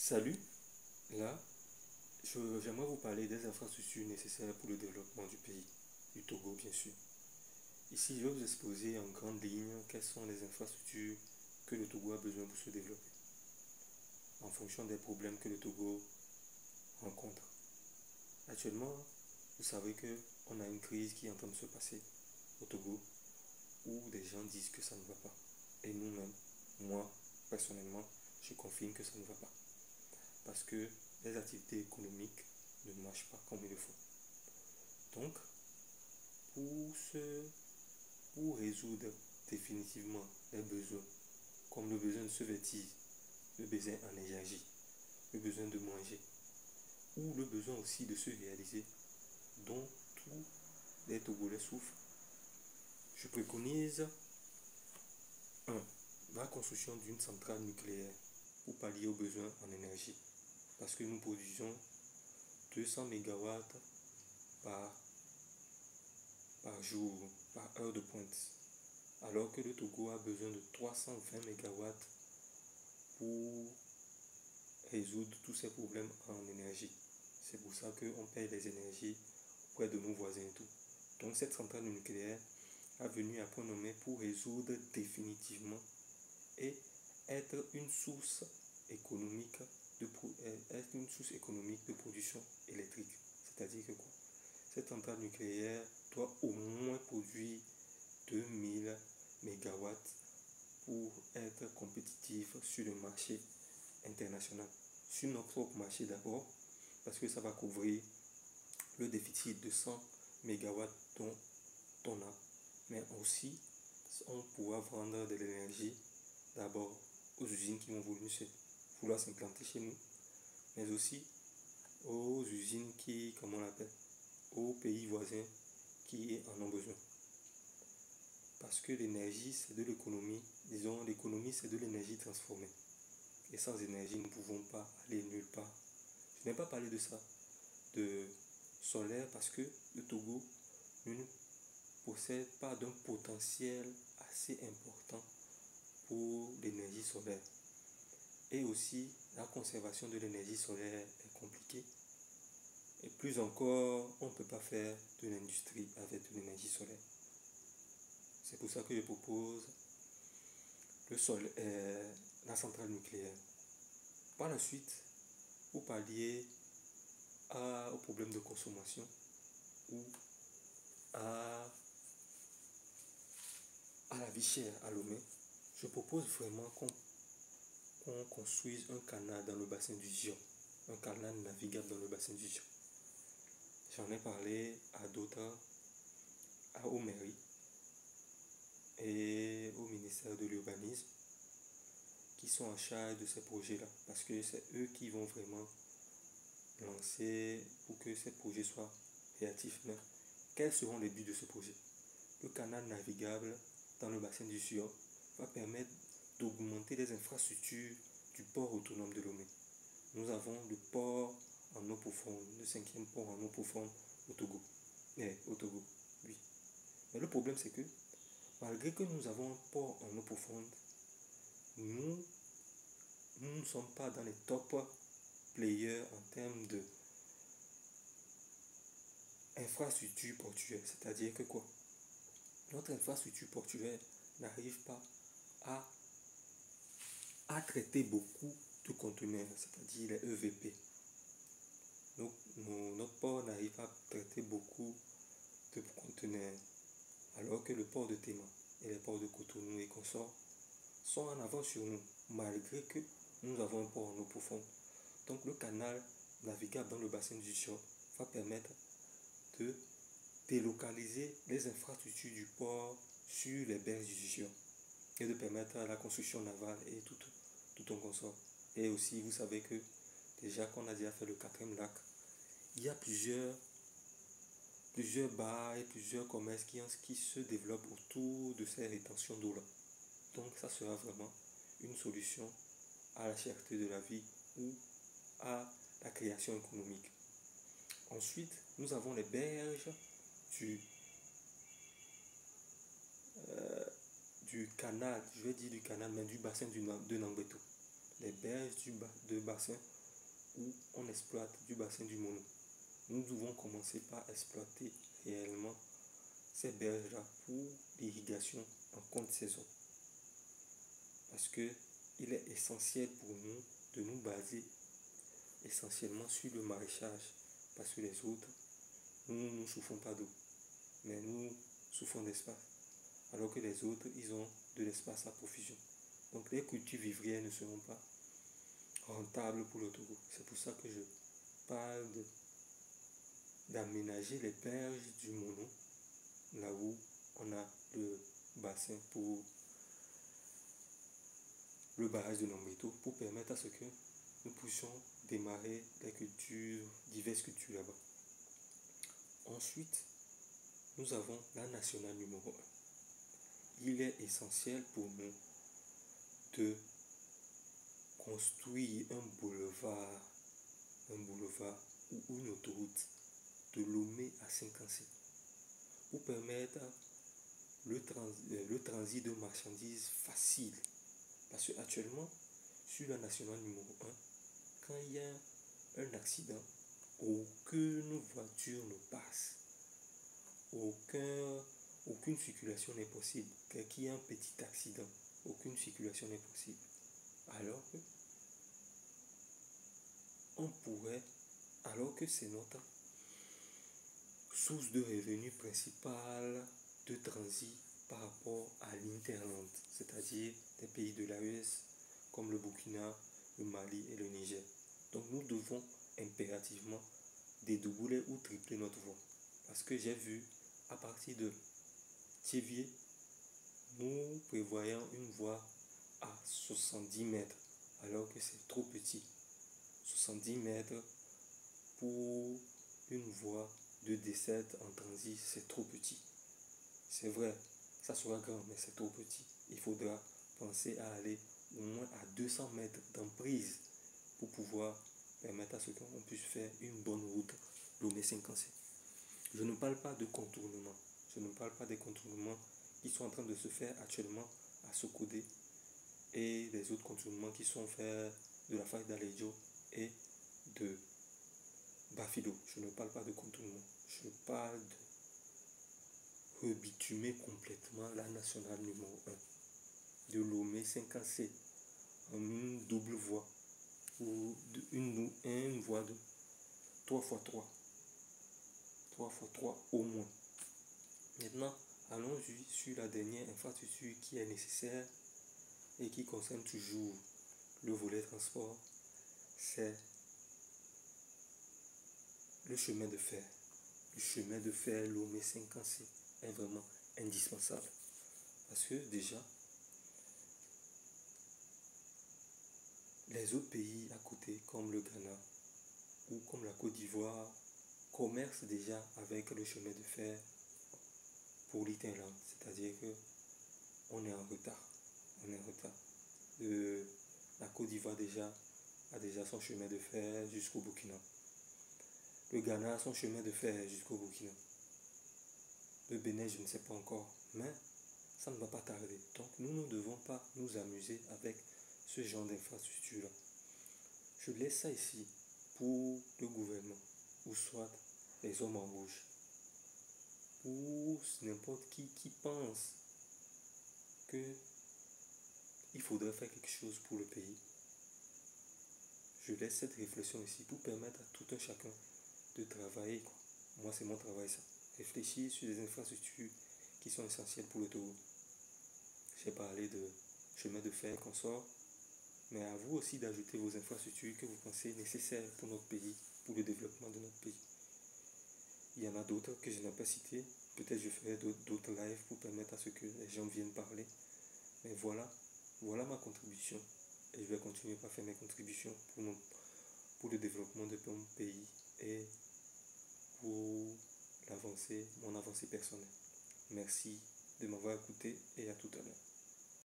Salut, là, j'aimerais vous parler des infrastructures nécessaires pour le développement du pays, du Togo bien sûr. Ici, je vais vous exposer en grande ligne quelles sont les infrastructures que le Togo a besoin pour se développer, en fonction des problèmes que le Togo rencontre. Actuellement, vous savez qu'on a une crise qui est en train de se passer au Togo, où des gens disent que ça ne va pas. Et nous-mêmes, moi, personnellement, je confirme que ça ne va pas. Parce que les activités économiques ne marchent pas comme il le faut. Donc, pour, ce, pour résoudre définitivement les besoins, comme le besoin de se vêtir, le besoin en énergie, le besoin de manger, ou le besoin aussi de se réaliser, dont tous les Togolais souffrent, je préconise 1. La construction d'une centrale nucléaire pour pallier aux besoins en énergie. Parce que nous produisons 200 mégawatts par jour, par heure de pointe. Alors que le Togo a besoin de 320 mégawatts pour résoudre tous ces problèmes en énergie. C'est pour ça qu'on paye les énergies auprès de nos voisins et tout. Donc cette centrale nucléaire a venu à point nommé pour résoudre définitivement et être une source économique de production électrique. C'est-à-dire que quoi? Cette centrale nucléaire doit au moins produire 2000 mégawatts pour être compétitif sur le marché international. Sur notre propre marché d'abord, parce que ça va couvrir le déficit de 100 mégawatts dont on a. Mais aussi, on pourra vendre de l'énergie d'abord aux usines qui vont vouloir s'implanter chez nous, mais aussi aux usines qui, comment on l'appelle, aux pays voisins qui en ont besoin. Parce que l'énergie, c'est de l'économie. Disons, l'économie, c'est de l'énergie transformée. Et sans énergie, nous ne pouvons pas aller nulle part. Je n'ai pas parlé de ça, de solaire, parce que le Togo ne possède pas d'un potentiel assez important pour l'énergie solaire. Et aussi, la conservation de l'énergie solaire est compliquée. Et plus encore, on ne peut pas faire de l'industrie avec de l'énergie solaire. C'est pour ça que je propose la centrale nucléaire. Par la suite, pour pallier au problème de consommation ou à la vie chère à Lomé, je propose vraiment qu'on construise un canal dans le bassin du Zion, un canal navigable dans le bassin du Zion. J'en ai parlé à d'autres, aux mairies et au ministère de l'Urbanisme qui sont en charge de ces projets-là, parce que c'est eux qui vont vraiment lancer pour que ces projets soient réactifs. Mais quels seront les buts de ce projet? Le canal navigable dans le bassin du Sion va permettre d'augmenter les infrastructures du port autonome de Lomé. Nous avons le port en eau profonde, le 5e port en eau profonde au Togo. Au Togo, oui. Mais le problème, c'est que malgré que nous avons un port en eau profonde, nous ne sommes pas dans les top players en termes d'infrastructure portuaire. C'est-à-dire que quoi? Notre infrastructure portuaire n'arrive pas à traiter beaucoup de conteneurs, c'est-à-dire les EVP. Notre port n'arrive pas à traiter beaucoup de conteneurs, alors que le port de Téma et les ports de Cotonou et consorts sont en avant sur nous, malgré que nous avons un port en eau profonde. Donc le canal navigable dans le bassin du Sion va permettre de délocaliser les infrastructures du port sur les berges du Sion et de permettre la construction navale et tout un consort. Et aussi, vous savez que déjà qu'on a déjà fait le 4e lac, il y a plusieurs bars et plusieurs commerces qui se développent autour de ces rétentions d'eau-là. Donc ça sera vraiment une solution à la cherté de la vie ou à la création économique. Ensuite, nous avons les berges du canal, je vais dire du canal, mais du bassin de Nambeto. Les berges de bassin où on exploite du bassin du Mono, nous devons commencer par exploiter réellement ces berges-là pour l'irrigation en contre saison. Parce que il est essentiel pour nous de nous baser essentiellement sur le maraîchage. Parce que les autres, nous ne souffrons pas d'eau, mais nous souffrons d'espace. Alors que les autres, ils ont de l'espace à profusion. Donc les cultures vivrières ne seront pas rentables pour le Togo. C'est pour ça que je parle d'aménager les berges du Mono, là où on a le bassin pour le barrage de Lombrito, pour permettre à ce que nous puissions démarrer les cultures, diverses cultures là-bas. Ensuite, nous avons la nationale numéro 1. Il est essentiel pour nous de construire un boulevard ou une autoroute de Lomé à Saint-Cancé pour permettre le transit de marchandises facile. Parce qu'actuellement, sur la nationale numéro 1, quand il y a un accident, aucune voiture ne passe. Aucune circulation n'est possible. Qu'il y ait un petit accident, aucune circulation n'est possible. Alors que c'est notre source de revenus principale de transit par rapport à l'Interland, c'est-à-dire des pays de l'AES comme le Burkina, le Mali et le Niger. Donc nous devons impérativement dédoubler ou tripler notre voie. Parce que j'ai vu à partir de Thiévier, nous prévoyons une voie à 70 mètres, alors que c'est trop petit. 70 mètres pour une voie de D7 en transit, c'est trop petit. C'est vrai, ça sera grand, mais c'est trop petit. Il faudra penser à aller au moins à 200 mètres d'emprise pour pouvoir permettre à ce qu'on puisse faire une bonne route Lomé-Saint-Cancé. Je ne parle pas de contournement. Je ne parle pas des contournements qui sont en train de se faire actuellement à Sokodé et des autres contournements qui sont faits de la faille d'Alejo et de Bafilo. Je ne parle pas de contournement. Je parle de rebitumer complètement la nationale numéro 1 de Lomé Saint-Cancé en une double voie ou une voie de 3x3. 3x3 au moins. Maintenant, allons-y sur la dernière infrastructure qui est nécessaire et qui concerne toujours le volet transport, c'est le chemin de fer. Le chemin de fer Lomé-Saint-Cancé est vraiment indispensable. Parce que déjà, les autres pays à côté, comme le Ghana ou comme la Côte d'Ivoire, commercent déjà avec le chemin de fer pour l'Interland. C'est-à-dire que on est en retard. La Côte d'Ivoire a déjà son chemin de fer jusqu'au Burkina. Le Ghana a son chemin de fer jusqu'au Burkina. Le Bénin, je ne sais pas encore, mais ça ne va pas tarder. Donc nous ne devons pas nous amuser avec ce genre d'infrastructure-là. Je laisse ça ici pour le gouvernement, ou soit les hommes en rouge, ou n'importe qui pense qu'il faudrait faire quelque chose pour le pays. Je laisse cette réflexion ici pour permettre à tout un chacun de travailler. Moi, c'est mon travail, ça. Réfléchir sur des infrastructures qui sont essentielles pour le Togo. J'ai parlé de chemin de fer qu'on sort, mais à vous aussi d'ajouter vos infrastructures que vous pensez nécessaires pour notre pays, pour le développement de notre pays. Il y en a d'autres que je n'ai pas cités. Peut-être je ferai d'autres lives pour permettre à ce que les gens viennent parler. Mais voilà ma contribution. Et je vais continuer par faire mes contributions pour le développement de mon pays et pour mon avancée personnelle. Merci de m'avoir écouté et à tout à l'heure.